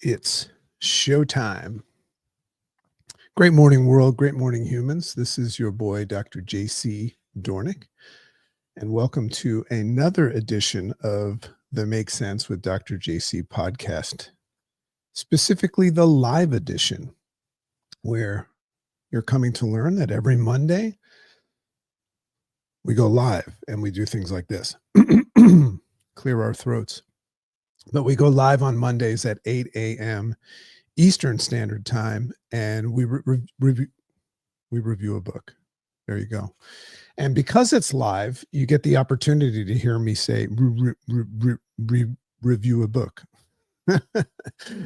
It's showtime. Great morning, world. Great morning, humans. This is your boy, Dr. Doornick, and welcome to another edition of the Make Sense with Dr. JC podcast, specifically the live edition, where you're coming to learn that every Monday we go live and we do things like this clear our throats. But we go live on Mondays at 8 a.m. Eastern Standard Time, and we review a book. There you go. And because it's live, you get the opportunity to hear me say review a book.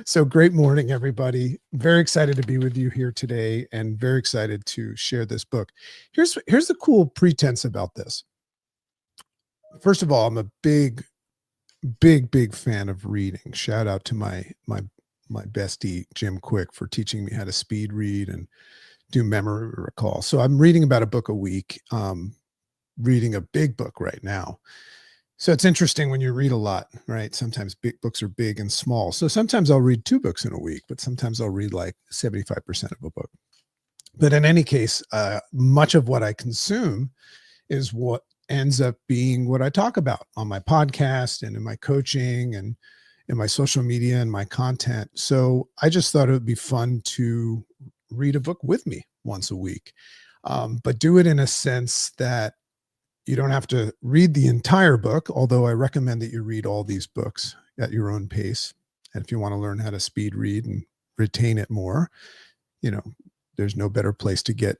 So great morning, everybody. Very excited to be with you here today, and very excited to share this book. Here's the cool pretense about this. First of all, I'm a big fan of reading. Shout out to my bestie Jim Quick for teaching me how to speed read and do memory recall. So I'm reading about a book a week, reading a big book right now. So it's interesting when you read a lot, right? Sometimes big books are big and small. So sometimes I'll read 2 books in a week, but sometimes I'll read like 75% of a book. But in any case, much of what I consume is what ends up being what I talk about on my podcast and in my coaching and in my social media and my content. So I just thought it would be fun to read a book with me once a week, but do it in a sense that you don't have to read the entire book, although I recommend that you read all these books at your own pace. And if you want to learn how to speed read and retain it more, there's no better place to get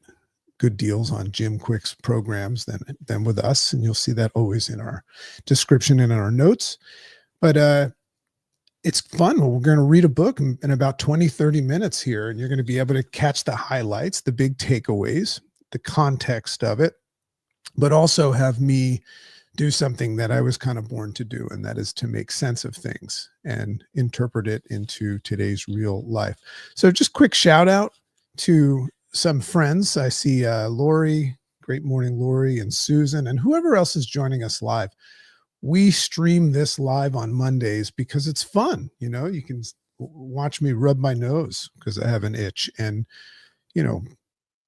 good deals on Jim Quick's programs than with us. And you'll see that always in our description and in our notes. But it's fun. We're going to read a book in about 20, 30 minutes here, and you're going to be able to catch the highlights, the big takeaways, the context of it, but also have me do something that I was kind of born to do, and that is to make sense of things and interpret it into today's real life. So just quick shout out to some friends. I see Lori, great morning, Lori, and Susan, and whoever else is joining us live. We stream this live on Mondays because it's fun. You can watch me rub my nose because I have an itch and,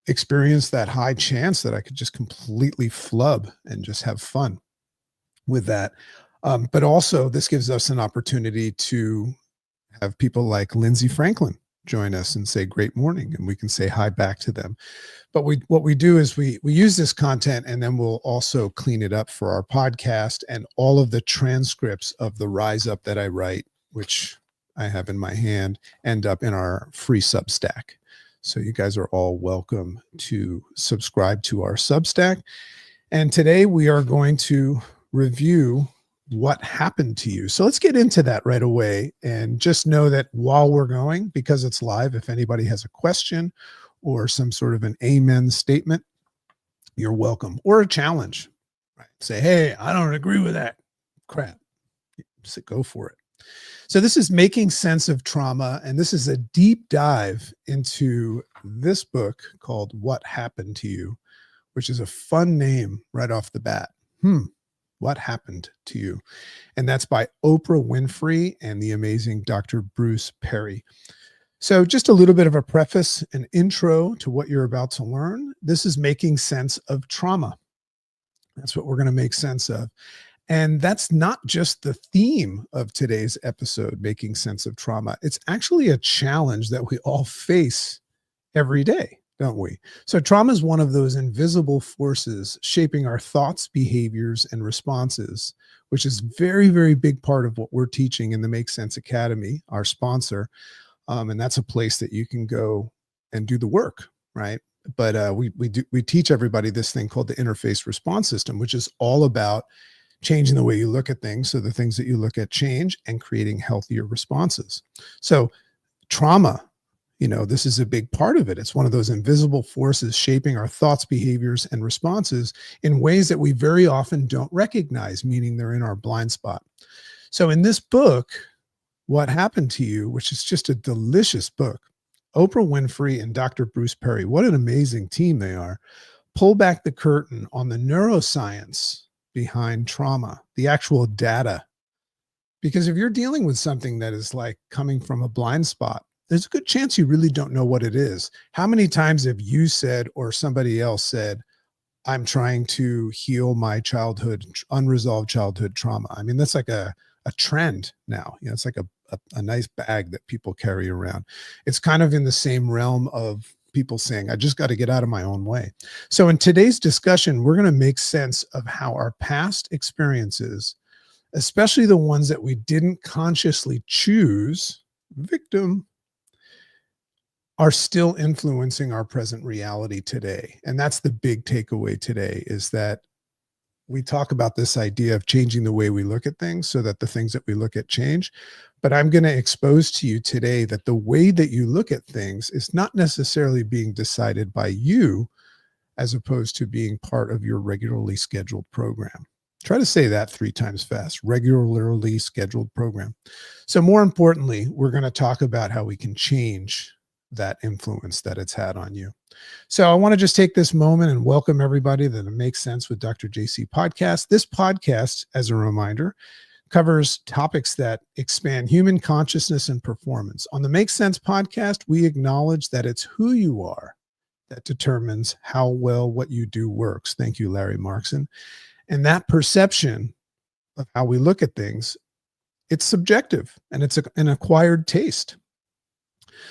experience that high chance that I could just completely flub and just have fun with that. But also this gives us an opportunity to have people like Lindsay Franklin join us and say great morning, and we can say hi back to them. But what we do is we use this content, and then we'll also clean it up for our podcast, and all of the transcripts of the Rise Up that I write, which I have in my hand, end up in our free Substack. So you guys are all welcome to subscribe to our Substack. And today we are going to review what happened to you. So let's get into that right away, and just know that while we're going, because it's live, if anybody has a question or some sort of an amen statement, you're welcome, or a challenge, right? Say, hey, I don't agree with that crap. So go for it. So this is Making Sense of Trauma, and this is a deep dive into this book called What Happened to You, which is a fun name right off the bat. What happened to you? And that's by Oprah Winfrey and the amazing Dr. Bruce Perry. So just a little bit of a preface, an intro to what you're about to learn. This is Making Sense of Trauma. That's what we're going to make sense of. And that's not just the theme of today's episode, Making Sense of Trauma. It's actually a challenge that we all face every day, don't we? So trauma is one of those invisible forces shaping our thoughts, behaviors, and responses, which is very, very big part of what we're teaching in the Make Sense Academy, our sponsor. And that's a place that you can go and do the work, right? But we teach everybody this thing called the interface response system, which is all about changing the way you look at things, so the things that you look at change, and creating healthier responses. So trauma, this is a big part of it. It's one of those invisible forces shaping our thoughts, behaviors, and responses in ways that we very often don't recognize, meaning they're in our blind spot. So in this book, What Happened to You, which is just a delicious book, Oprah Winfrey and Dr. Bruce Perry, what an amazing team they are, pull back the curtain on the neuroscience behind trauma, the actual data Because if you're dealing with something that is like coming from a blind spot, there's a good chance you really don't know what it is. How many times have you said or somebody else said, I'm trying to heal my unresolved childhood trauma? I mean, that's like a trend now. It's like a nice bag that people carry around. It's kind of in the same realm of people saying, I just got to get out of my own way. So in today's discussion, we're going to make sense of how our past experiences, especially the ones that we didn't consciously choose, victim, are still influencing our present reality today. And that's the big takeaway today, is that we talk about this idea of changing the way we look at things so that the things that we look at change. But I'm going to expose to you today that the way that you look at things is not necessarily being decided by you, as opposed to being part of your regularly scheduled program. Try to say that 3 times fast: regularly scheduled program. So more importantly, we're going to talk about how we can change that influence that it's had on you. So I want to just take this moment and welcome everybody to the Make Sense with Dr. JC podcast. This podcast, as a reminder, covers topics that expand human consciousness and performance. On the Make Sense podcast, we acknowledge that it's who you are that determines how well what you do works. Thank you, Larry Markson. And that perception of how we look at things, it's subjective and it's an acquired taste.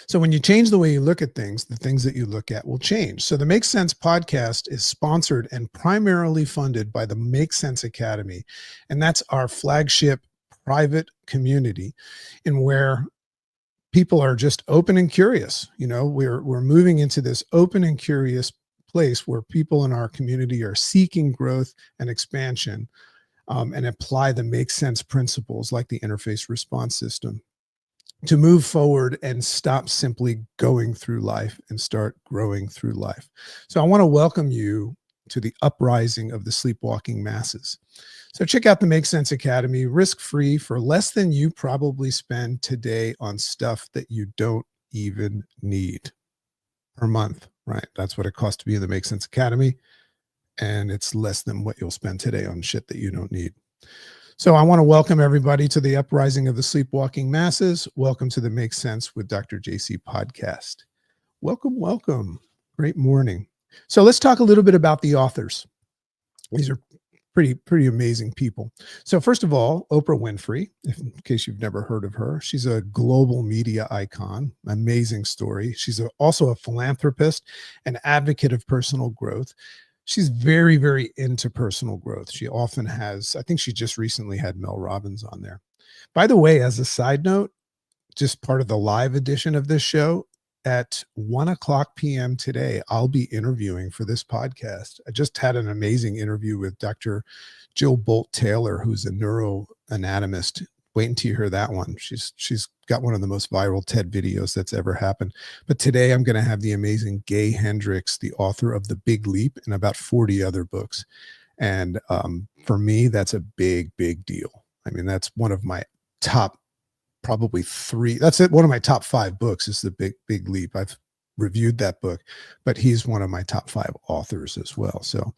So when you change the way you look at things, the things that you look at will change. So the Make Sense podcast is sponsored and primarily funded by the Make Sense Academy. And that's our flagship private community in where people are just open and curious. We're moving into this open and curious place where people in our community are seeking growth and expansion, and apply the Make Sense principles like the interface response system to move forward and stop simply going through life and start growing through life. So I want to welcome you to the uprising of the sleepwalking masses. So check out the Make Sense Academy, risk-free, for less than you probably spend today on stuff that you don't even need per month, right? That's what it costs to be in the Make Sense Academy. And it's less than what you'll spend today on shit that you don't need. So I want to welcome everybody to the uprising of the sleepwalking masses. Welcome to the Make Sense with Dr. JC podcast. Welcome, welcome. Great morning. So let's talk a little bit about the authors. These are pretty amazing people. So first of all, Oprah Winfrey, in case you've never heard of her, she's a global media icon, amazing story. She's also a philanthropist, an advocate of personal growth. She's very, very into personal growth. She often has, I think she just recently had Mel Robbins on there. By the way, as a side note, just part of the live edition of this show, at 1:00 p.m. today, I'll be interviewing for this podcast. I just had an amazing interview with Dr. Jill Bolt-Taylor, who's a neuroanatomist. Wait until you hear that one. She's got one of the most viral TED videos that's ever happened. But today I'm going to have the amazing Gay Hendricks, the author of The Big Leap and about 40 other books. And for me, that's a big, big deal. I mean, that's one of my top, probably 3. That's it. One of my top 5 books is The Big Leap. I've reviewed that book, but he's one of my top 5 authors as well. So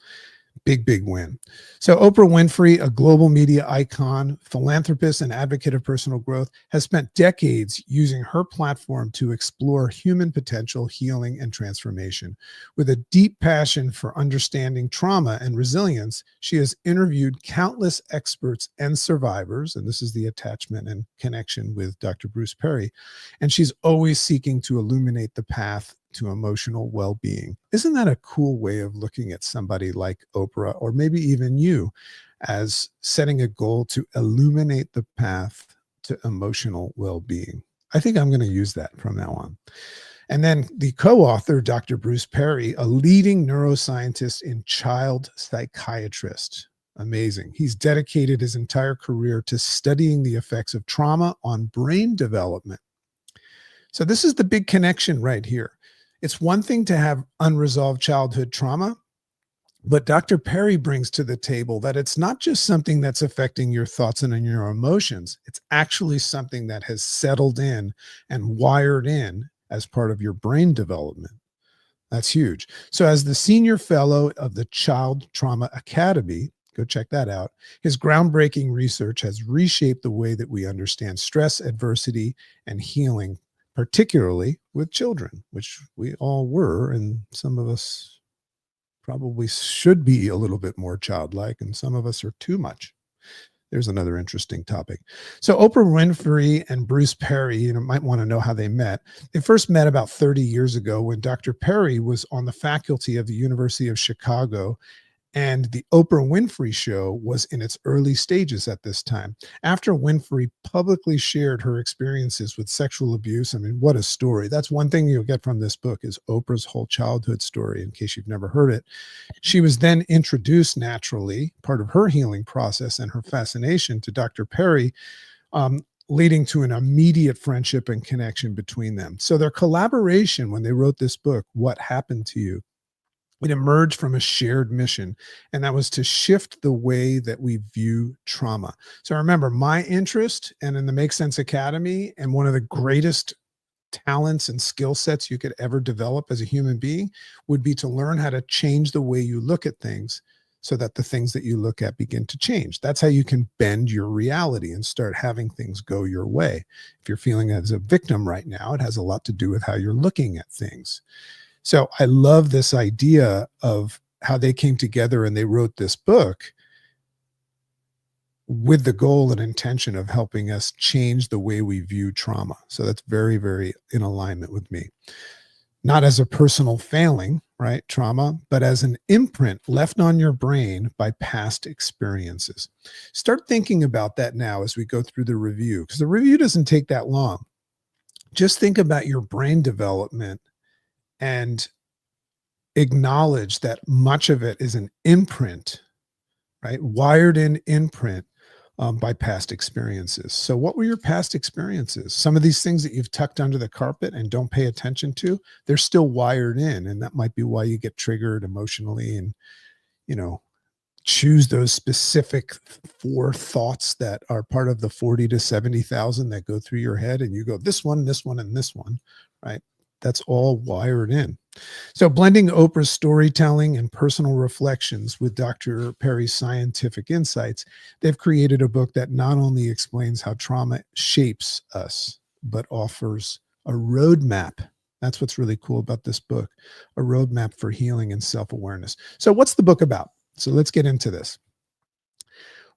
big, big win. So Oprah Winfrey, a global media icon, philanthropist, and advocate of personal growth, has spent decades using her platform to explore human potential, healing, and transformation. With a deep passion for understanding trauma and resilience, she has interviewed countless experts and survivors, and this is the attachment and connection with Dr. Bruce Perry, and she's always seeking to illuminate the path to emotional well-being. Isn't that a cool way of looking at somebody like Oprah, or maybe even you, as setting a goal to illuminate the path to emotional well-being? I think I'm going to use that from now on. And then the co-author, Dr. Bruce Perry, a leading neuroscientist and child psychiatrist. Amazing. He's dedicated his entire career to studying the effects of trauma on brain development. So this is the big connection right here. It's one thing to have unresolved childhood trauma, but Dr. Perry brings to the table that it's not just something that's affecting your thoughts and your emotions. It's actually something that has settled in and wired in as part of your brain development. That's huge. So as the senior fellow of the Child Trauma Academy, Go check that out. His groundbreaking research has reshaped the way that we understand stress, adversity, and healing, particularly with children, which we all were, and some of us probably should be a little bit more childlike, and some of us are too much. There's another interesting topic. So Oprah Winfrey and Bruce Perry, might want to know how they met. They first met about 30 years ago when Dr. Perry was on the faculty of the University of Chicago, and the Oprah Winfrey Show was in its early stages at this time. After Winfrey publicly shared her experiences with sexual abuse, I mean, what a story. That's one thing you'll get from this book is Oprah's whole childhood story, in case you've never heard it. She was then introduced naturally, part of her healing process and her fascination, to Dr. Perry, leading to an immediate friendship and connection between them. So their collaboration, when they wrote this book, What Happened to You, it emerged from a shared mission, and that was to shift the way that we view trauma. So remember, my interest, and in the Make Sense Academy, and one of the greatest talents and skill sets you could ever develop as a human being would be to learn how to change the way you look at things so that the things that you look at begin to change. That's how you can bend your reality and start having things go your way. If you're feeling as a victim right now, it has a lot to do with how you're looking at things. So I love this idea of how they came together and they wrote this book with the goal and intention of helping us change the way we view trauma. So that's very, very in alignment with me. Not as a personal failing, right, trauma, but as an imprint left on your brain by past experiences. Start thinking about that now as we go through the review, because the review doesn't take that long. Just think about your brain development and acknowledge that much of it is an imprint, right? Wired in imprint by past experiences. So what were your past experiences? Some of these things that you've tucked under the carpet and don't pay attention to, they're still wired in. And that might be why you get triggered emotionally and, choose those specific 4 thoughts that are part of the 40 to 70,000 that go through your head. And you go, this one, this one, and this one, right? That's all wired in. So blending Oprah's storytelling and personal reflections with Dr. Perry's scientific insights, they've created a book that not only explains how trauma shapes us, but offers a roadmap. That's what's really cool about this book, a roadmap for healing and self-awareness. So what's the book about? So let's get into this.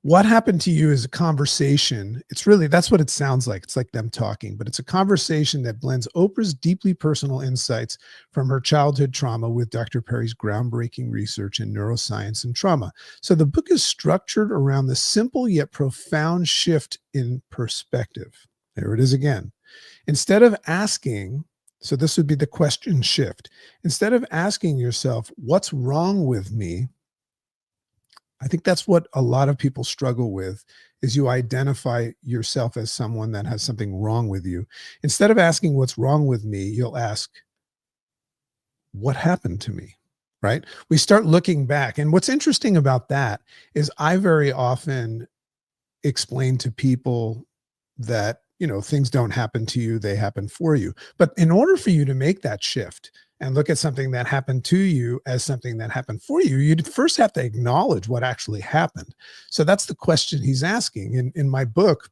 What Happened to You is a conversation. It's really, that's what it sounds like. It's like them talking, but it's a conversation that blends Oprah's deeply personal insights from her childhood trauma with Dr. Perry's groundbreaking research in neuroscience and trauma. So the book is structured around the simple yet profound shift in perspective. There it is again. Instead of asking, so this would be the question shift. Instead of asking yourself, what's wrong with me? I think that's what a lot of people struggle with, is you identify yourself as someone that has something wrong with you. Instead of asking what's wrong with me, you'll ask, what happened to me, right? We start looking back. And what's interesting about that is I very often explain to people that, things don't happen to you, they happen for you. But in order for you to make that shift and look at something that happened to you as something that happened for you, you'd first have to acknowledge what actually happened. So that's the question he's asking. In my book,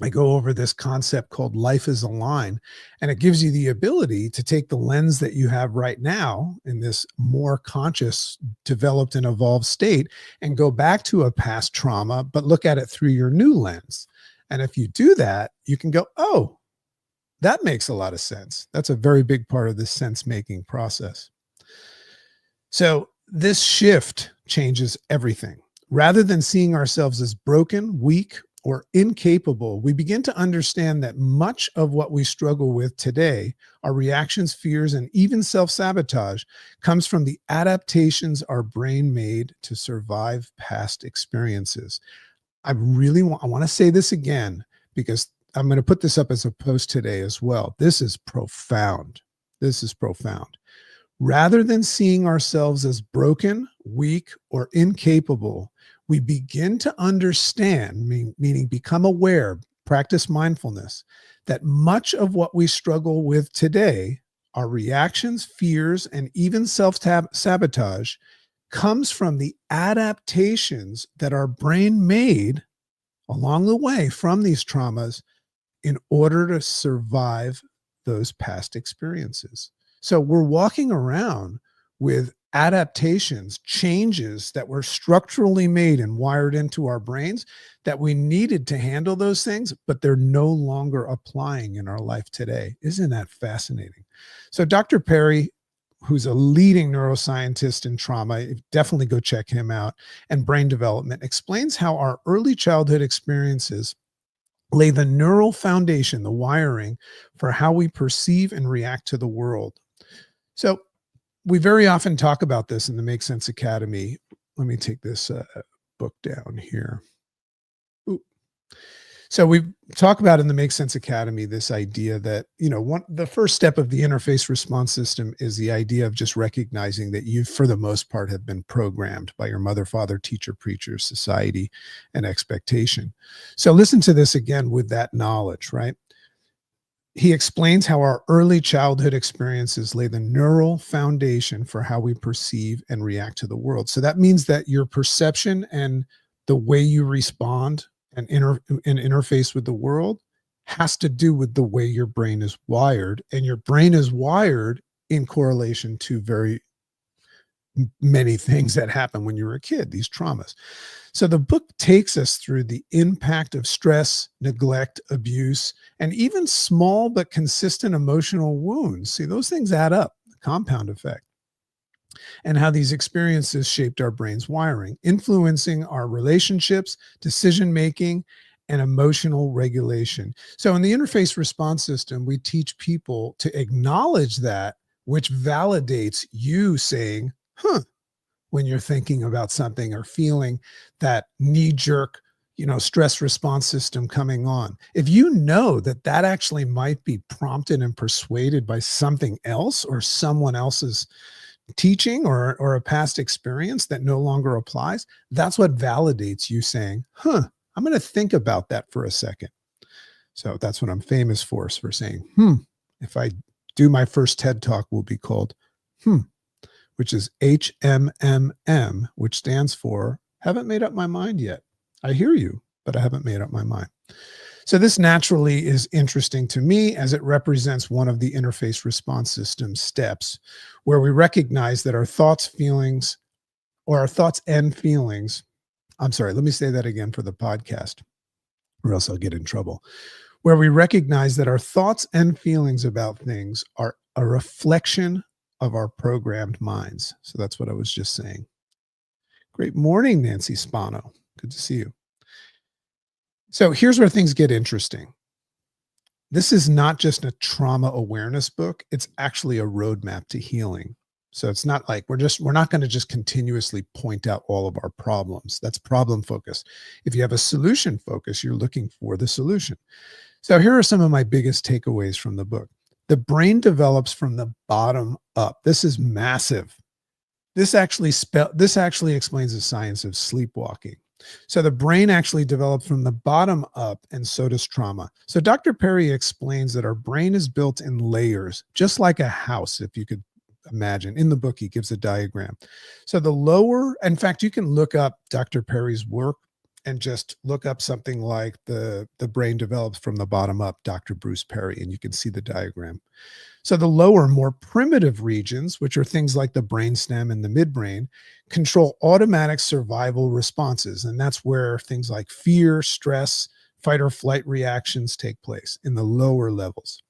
I go over this concept called life is a line, and it gives you the ability to take the lens that you have right now in this more conscious, developed and evolved state and go back to a past trauma, but look at it through your new lens. And if you do that, you can go, oh, that makes a lot of sense. That's a very big part of this sense-making process. So this shift changes everything. Rather than seeing ourselves as broken, weak, or incapable, we begin to understand that much of what we struggle with today, our reactions, fears, and even self-sabotage, comes from the adaptations our brain made to survive past experiences. I want to say this again, because I'm going to put this up as a post today as well. This is profound. This is profound. Rather than seeing ourselves as broken, weak, or incapable, we begin to understand, meaning become aware, practice mindfulness, that much of what we struggle with today, our reactions, fears, and even self-sabotage, comes from the adaptations that our brain made along the way from these traumas in order to survive those past experiences. So we're walking around with adaptations, changes that were structurally made and wired into our brains that we needed to handle those things, but they're no longer applying in our life today. Isn't that fascinating? So Dr. Perry, who's a leading neuroscientist in trauma, definitely go check him out, and brain development, explains how our early childhood experiences lay the neural foundation, the wiring for how we perceive and react to the world. So we very often talk about this in the Make Sense Academy. Let me take this book down here. Ooh. So we talk about in the Make Sense Academy this idea that, the first step of the interface response system is the idea of just recognizing that you, for the most part, have been programmed by your mother, father, teacher, preacher, society, and expectation. So listen to this again with that knowledge, right? He explains how our early childhood experiences lay the neural foundation for how we perceive and react to the world. So that means that your perception and the way you respond and interface with the world has to do with the way your brain is wired. And your brain is wired in correlation to very many things that happen when you were a kid, these traumas. So the book takes us through the impact of stress, neglect, abuse, and even small but consistent emotional wounds. See, those things add up, the compound effect, and how these experiences shaped our brain's wiring, influencing our relationships, decision-making, and emotional regulation. So in the interface response system, we teach people to acknowledge that, which validates you saying, when you're thinking about something or feeling that knee-jerk, stress response system coming on. If you know that that actually might be prompted and persuaded by something else or someone else's teaching or a past experience that no longer applies, that's what validates you saying, I'm going to think about that for a second. So that's what I'm famous for saying, if I do my first TED Talk will be called, which is HMMM, which stands for haven't made up my mind yet. I hear you, but I haven't made up my mind. So this naturally is interesting to me as it represents one of the interface response system steps where we recognize that our thoughts and feelings, I'm sorry, let me say that again for the podcast or else I'll get in trouble, where we recognize that our thoughts and feelings about things are a reflection of our programmed minds. So that's what I was just saying. Great morning, Nancy Spano. Good to see you. So here's where things get interesting. This is not just a trauma awareness book. It's actually a roadmap to healing. So it's not like we're not going to just continuously point out all of our problems. That's problem focus. If you have a solution focus, you're looking for the solution. So here are some of my biggest takeaways from the book. The brain develops from the bottom up. This is massive. This actually explains the science of sleepwalking. So the brain actually developed from the bottom up, and so does trauma. So Dr. Perry explains that our brain is built in layers, just like a house, if you could imagine. In the book, he gives a diagram. So the lower, in fact, you can look up Dr. Perry's work and just look up something like the brain develops from the bottom up, Dr. Bruce Perry, and you can see the diagram. So the lower, more primitive regions, which are things like the brainstem and the midbrain, control automatic survival responses. And that's where things like fear, stress, fight or flight reactions take place in the lower levels.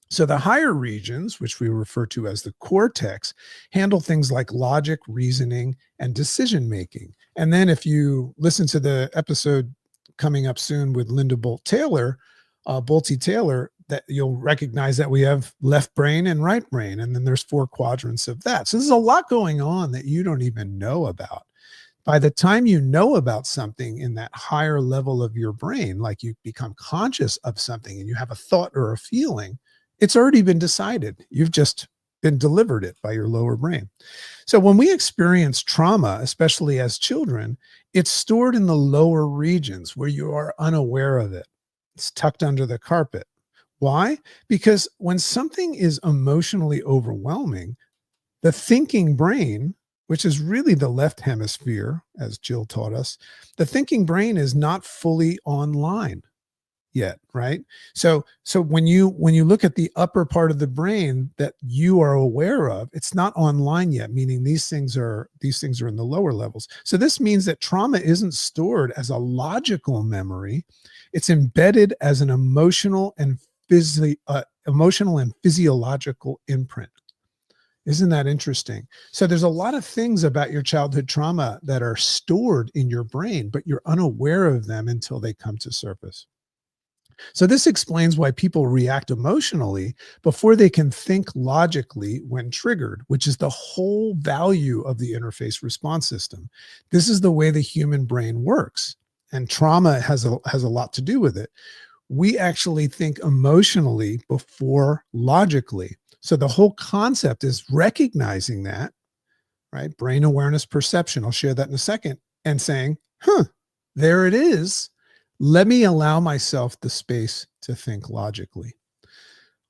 So the higher regions, which we refer to as the cortex, handle things like logic, reasoning, and decision-making. And then if you listen to the episode coming up soon with Linda Bolte-Taylor, that you'll recognize that we have left brain and right brain, and then there's 4 quadrants of that. So there's a lot going on that you don't even know about. By the time you know about something in that higher level of your brain, like you become conscious of something and you have a thought or a feeling, it's already been decided. You've just been delivered it by your lower brain. So when we experience trauma, especially as children, it's stored in the lower regions where you are unaware of it. It's tucked under the carpet. Why? Because when something is emotionally overwhelming, the thinking brain which is really the left hemisphere, as Jill taught us, the thinking brain is not fully online yet, right? So when you look at the upper part of the brain that you are aware of, it's not online yet, meaning these things are in the lower levels. So this means that trauma isn't stored as a logical memory. It's embedded as an emotional and physiological imprint. Isn't that interesting? So there's a lot of things about your childhood trauma that are stored in your brain, but you're unaware of them until they come to surface. So this explains why people react emotionally before they can think logically when triggered, which is the whole value of the interface response system. This is the way the human brain works, and trauma has a lot to do with it. We actually think emotionally before logically. So the whole concept is recognizing that, right? Brain awareness perception. I'll share that in a second. And saying, there it is. Let me allow myself the space to think logically.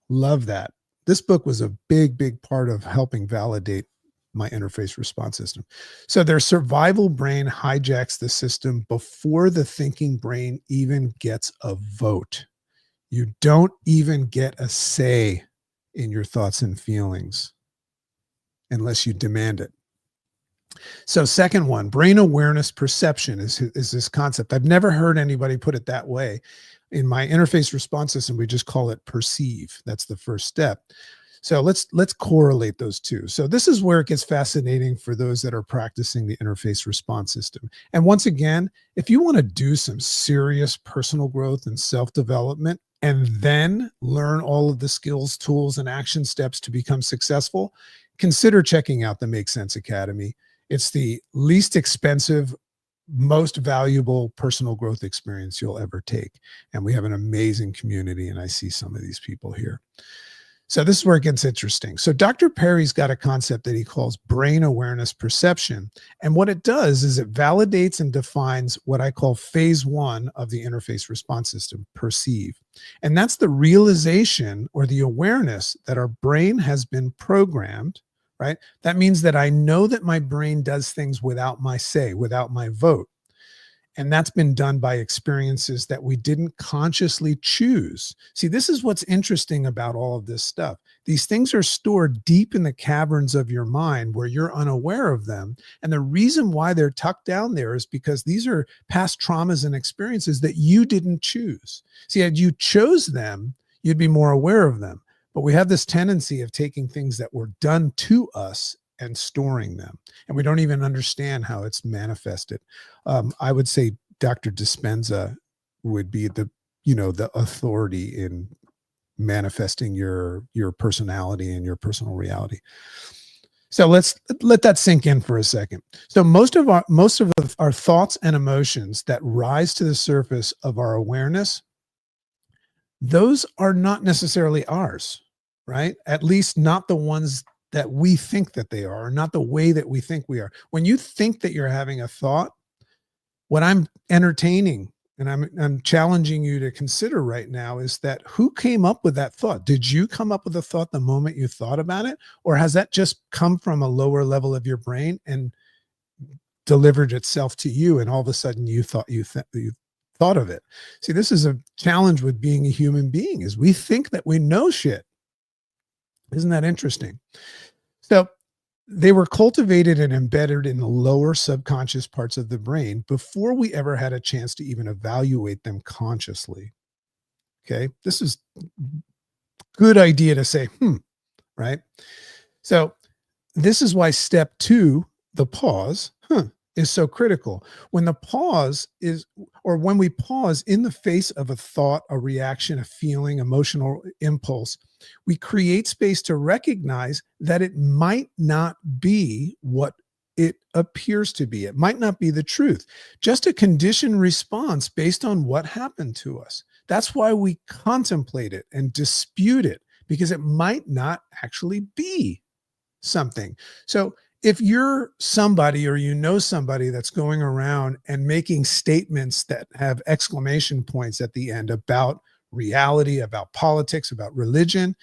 Love that. This book was a big, big part of helping validate my interface response system. So their survival brain hijacks the system before the thinking brain even gets a vote. You don't even get a say in your thoughts and feelings unless you demand it. So second one, brain awareness perception is this concept. I've never heard anybody put it that way. In my interface response system, we just call it perceive. That's the first step. So let's correlate those two. So this is where it gets fascinating for those that are practicing the interface response system. And once again, if you want to do some serious personal growth and self-development, and then learn all of the skills, tools, and action steps to become successful, consider checking out the Make Sense Academy. It's the least expensive, most valuable personal growth experience you'll ever take. And we have an amazing community, and I see some of these people here. So this is where it gets interesting. So Dr. Perry's got a concept that he calls brain awareness perception. And what it does is it validates and defines what I call phase one of the interface response system, perceive. And that's the realization or the awareness that our brain has been programmed, right? That means that I know that my brain does things without my say, without my vote. And that's been done by experiences that we didn't consciously choose. See, this is what's interesting about all of this stuff. These things are stored deep in the caverns of your mind where you're unaware of them. And the reason why they're tucked down there is because these are past traumas and experiences that you didn't choose. See, had you chose them, you'd be more aware of them. But we have this tendency of taking things that were done to us and storing them. And we don't even understand how it's manifested. I would say Dr. Dispenza would be the authority in manifesting your personality and your personal reality. So let's let that sink in for a second. So most of our thoughts and emotions that rise to the surface of our awareness, those are not necessarily ours, right? At least not the ones that we think that they are, not the way that we think we are. When you think that you're having a thought, what I'm entertaining and I'm challenging you to consider right now is that who came up with that thought? Did you come up with a thought the moment you thought about it? Or has that just come from a lower level of your brain and delivered itself to you, and all of a sudden you thought of it? See, this is a challenge with being a human being, is we think that we know shit. Isn't that interesting? So they were cultivated and embedded in the lower subconscious parts of the brain before we ever had a chance to even evaluate them consciously. Okay. This is a good idea to say, right? So this is why step two, the pause, is so critical. When the pause is, or when we pause in the face of a thought, a reaction, a feeling, emotional impulse, we create space to recognize that it might not be what it appears to be. It might not be the truth, just a conditioned response based on what happened to us. That's why we contemplate it and dispute it, because it might not actually be something. So if you're somebody, or you know somebody that's going around and making statements that have exclamation points at the end about reality, about politics, about religion,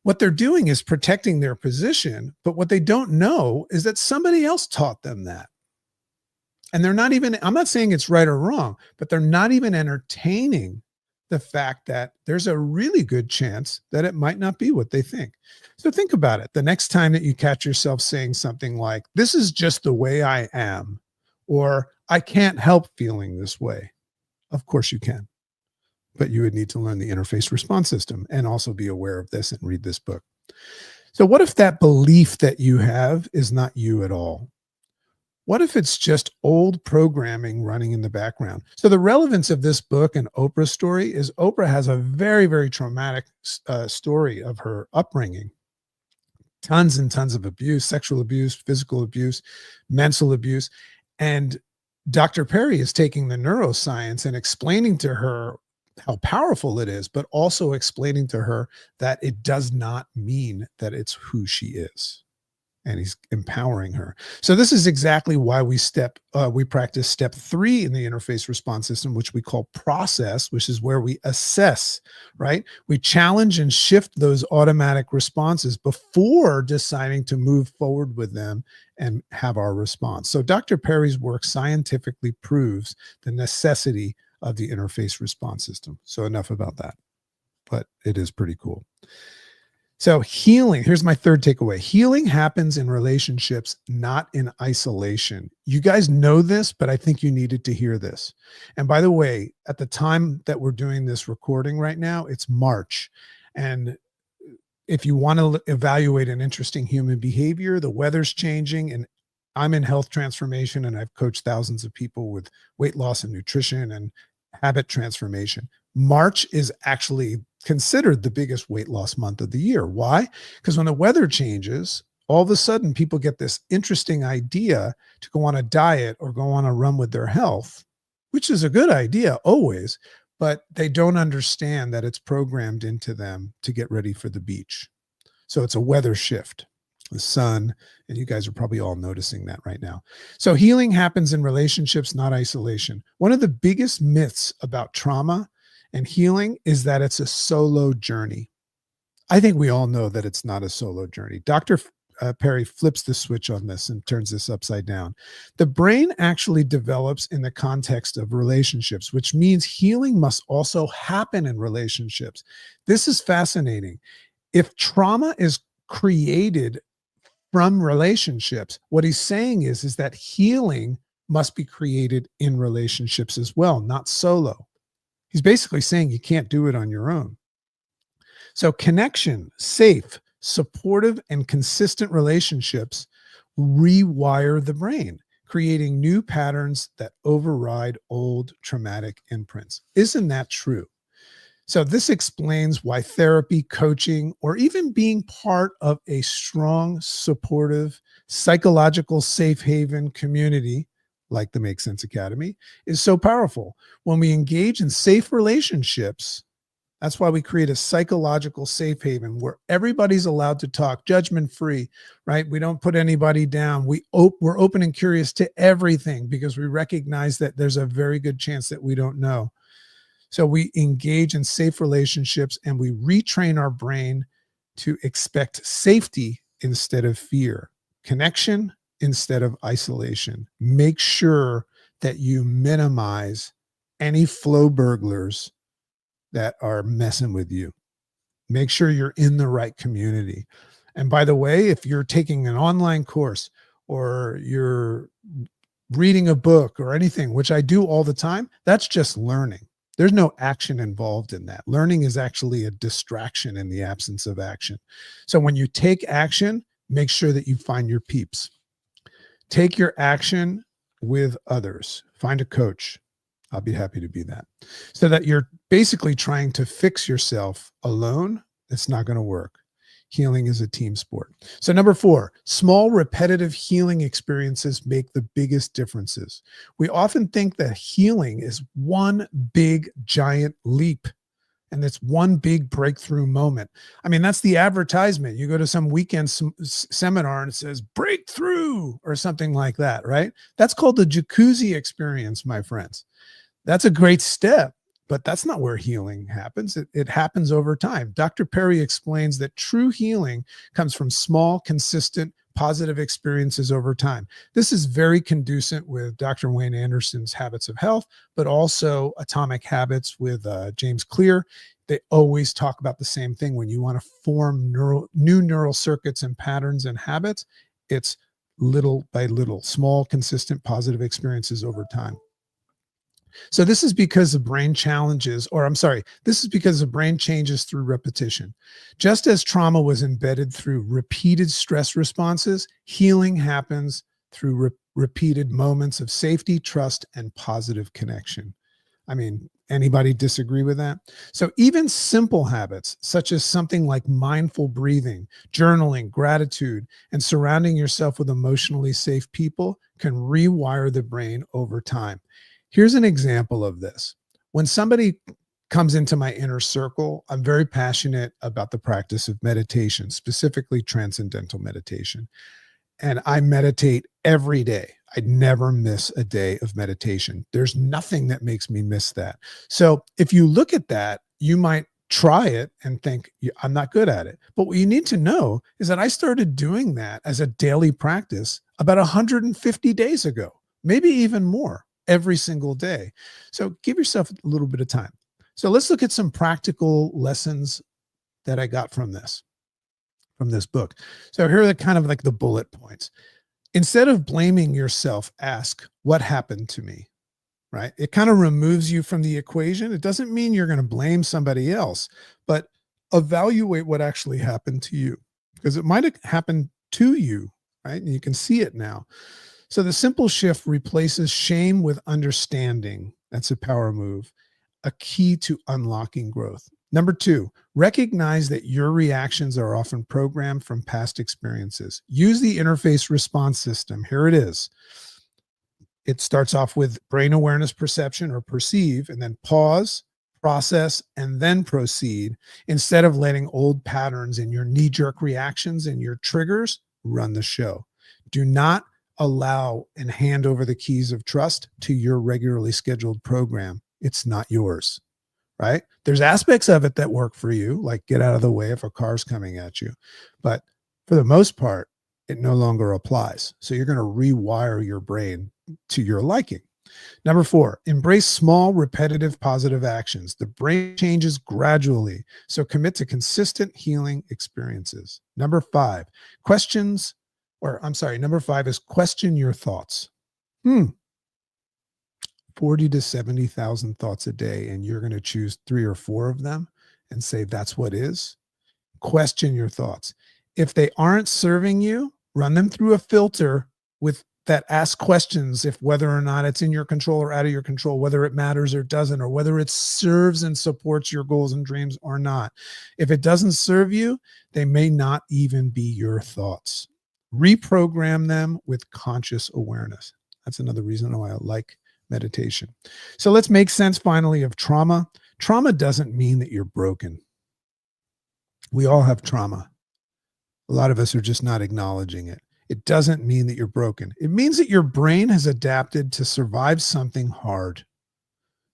what they're doing is protecting their position, but what they don't know is that somebody else taught them that. And they're not even, I'm not saying it's right or wrong, but they're not even entertaining the fact that there's a really good chance that it might not be what they think. So think about it. The next time that you catch yourself saying something like, this is just the way I am, or I can't help feeling this way. Of course you can, but you would need to learn the interface response system and also be aware of this and read this book. So what if that belief that you have is not you at all? What if it's just old programming running in the background? So the relevance of this book and Oprah's story is Oprah has a very, very traumatic story of her upbringing. Tons and tons of abuse, sexual abuse, physical abuse, mental abuse. And Dr. Perry is taking the neuroscience and explaining to her how powerful it is, but also explaining to her that it does not mean that it's who she is. And he's empowering her. So this is exactly why we practice step 3 in the interface response system, which we call process, which is where we assess, right? We challenge and shift those automatic responses before deciding to move forward with them and have our response. So Dr. Perry's work scientifically proves the necessity of the interface response system. So enough about that, but it is pretty cool. So healing, here's my third takeaway. Healing happens in relationships, not in isolation. You guys know this, but I think you needed to hear this. And by the way, at the time that we're doing this recording right now, it's March. And if you want to evaluate an interesting human behavior, the weather's changing, and I'm in health transformation, and I've coached thousands of people with weight loss and nutrition and habit transformation. March is actually considered the biggest weight loss month of the year. Why? Because when the weather changes, all of a sudden people get this interesting idea to go on a diet or go on a run with their health, which is a good idea always, but they don't understand that it's programmed into them to get ready for the beach. So it's a weather shift, the sun, and you guys are probably all noticing that right now. So healing happens in relationships, not isolation. One of the biggest myths about trauma and healing is that it's a solo journey. I think we all know that it's not a solo journey. Dr. Perry flips the switch on this and turns this upside down. The brain actually develops in the context of relationships, which means healing must also happen in relationships. This is fascinating. If trauma is created from relationships, what he's saying is that healing must be created in relationships as well, not solo. He's basically saying you can't do it on your own. So connection, safe, supportive, and consistent relationships rewire the brain, creating new patterns that override old traumatic imprints. Isn't that true? So this explains why therapy, coaching, or even being part of a strong, supportive, psychological safe haven community like the Make Sense Academy is so powerful. When we engage in safe relationships, that's why we create a psychological safe haven where everybody's allowed to talk judgment free, right? We don't put anybody down. We're open and curious to everything because we recognize that there's a very good chance that we don't know. So we engage in safe relationships and we retrain our brain to expect safety instead of fear, connection instead of isolation. Make sure that you minimize any flow burglars that are messing with you. Make sure you're in the right community. And by the way, if you're taking an online course or you're reading a book or anything, which I do all the time, that's just learning. There's no action involved in that. Learning is actually a distraction in the absence of action. So when you take action, make sure that you find your peeps. Take your action with others. Find a coach. I'll be happy to be that. So that you're basically trying to fix yourself alone. It's not going to work. Healing is a team sport. So number 4, small repetitive healing experiences make the biggest differences. We often think that healing is one big giant leap and it's one big breakthrough moment. I mean, that's the advertisement. You go to some weekend seminar and it says breakthrough or something like that, right? That's called the jacuzzi experience, my friends. That's a great step, But that's not where healing happens. It happens over time. Dr. Perry explains that true healing comes from small, consistent, positive experiences over time. This is very conducive with Dr. Wayne Anderson's Habits of Health, but also Atomic Habits with James Clear. They always talk about the same thing. When you want to form new neural circuits and patterns and habits, it's little by little, small, consistent, positive experiences over time. So this is because the brain challenges, or I'm sorry, this is because the brain changes through repetition. Just as trauma was embedded through repeated stress responses, healing happens through repeated moments of safety, trust, and positive connection. I mean, anybody disagree with that? So even simple habits, such as something like mindful breathing, journaling, gratitude, and surrounding yourself with emotionally safe people, can rewire the brain over time. Here's an example of this. When somebody comes into my inner circle, I'm very passionate about the practice of meditation, specifically transcendental meditation. And I meditate every day. I never miss a day of meditation. There's nothing that makes me miss that. So if you look at that, you might try it and think, I'm not good at it. But what you need to know is that I started doing that as a daily practice about 150 days ago, maybe even more, every single day. So give yourself a little bit of time. So let's look at some practical lessons that I got from this book. So here are the kind of like the bullet points. Instead of blaming yourself, ask, what happened to me? Right? It kind of removes you from the equation. It doesn't mean you're going to blame somebody else, but evaluate what actually happened to you, because it might have happened to you, right? And you can see it now. So the simple shift replaces shame with understanding. That's a power move, a key to unlocking growth. Number 2, recognize that your reactions are often programmed from past experiences. Use the interface response system. Here it is. It starts off with brain awareness, perception, or perceive, and then pause, process, and then proceed, instead of letting old patterns and your knee-jerk reactions and your triggers run the show. Do not allow and hand over the keys of trust to your regularly scheduled program. It's not yours, right? There's aspects of it that work for you, like get out of the way if a car's coming at you. But for the most part, it no longer applies. So you're going to rewire your brain to your liking. Number 4, embrace small, repetitive, positive actions. The brain changes gradually, so commit to consistent healing experiences. Number 5 is question your thoughts. 40 to 70,000 thoughts a day, and you're going to choose 3 or 4 of them and say that's what is. Question your thoughts. If they aren't serving you, run them through a filter with that ask questions, if whether or not it's in your control or out of your control, whether it matters or doesn't, or whether it serves and supports your goals and dreams or not. If it doesn't serve you, they may not even be your thoughts. Reprogram them with conscious awareness. That's another reason why I like meditation. So let's make sense finally of trauma. Trauma doesn't mean that you're broken. We all have trauma. A lot of us are just not acknowledging it. It doesn't mean that you're broken. It means that your brain has adapted to survive something hard.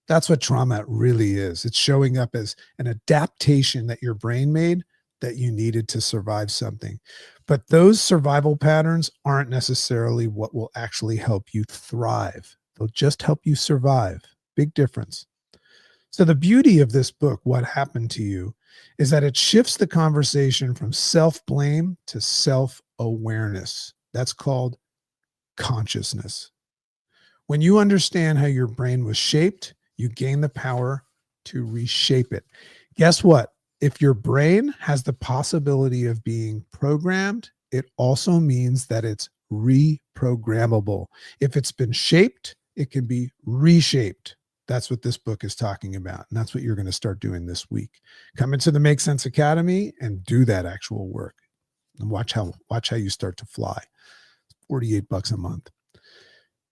That's what trauma really is. It's showing up as an adaptation that your brain made that you needed to survive something. But those survival patterns aren't necessarily what will actually help you thrive. They'll just help you survive. Big difference. So the beauty of this book, What Happened to You, is that it shifts the conversation from self-blame to self-awareness. That's called consciousness. When you understand how your brain was shaped, you gain the power to reshape it. Guess what? If your brain has the possibility of being programmed, it also means that it's reprogrammable. If it's been shaped, it can be reshaped. That's what this book is talking about. And that's what you're going to start doing this week. Come into the Make Sense Academy and do that actual work. And watch how you start to fly. $48 a month.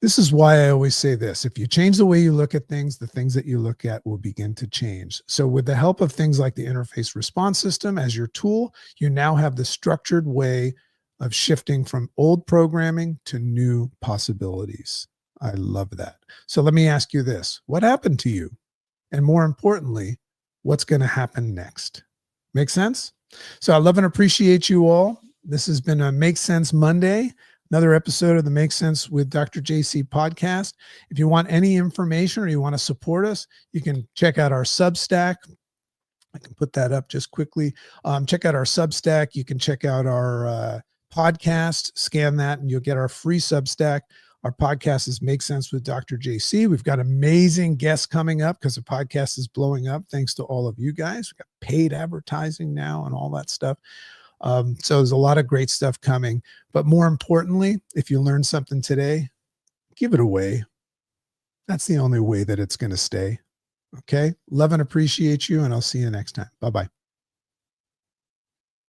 This is why I always say this. If you change the way you look at things, the things that you look at will begin to change. So with the help of things like the interface response system as your tool, you now have the structured way of shifting from old programming to new possibilities. I love that. So let me ask you this. What happened to you? and more importantly, what's going to happen next. Make sense? So I love and appreciate you all. This has been a Make Sense Monday, another episode of the Make Sense with Dr. JC podcast. If you want any information or you want to support us, you can check out our Substack. I can put that up just quickly. Check out our Substack. You can check out our podcast, scan that, and you'll get our free Substack. Our podcast is Make Sense with Dr. JC. We've got amazing guests coming up because the podcast is blowing up thanks to all of you guys. We've got paid advertising now and all that stuff. So there's a lot of great stuff coming. But more importantly, if you learned something today, give it away. That's the only way that it's going to stay. Okay. Love and appreciate you, and I'll see you next time. Bye-bye.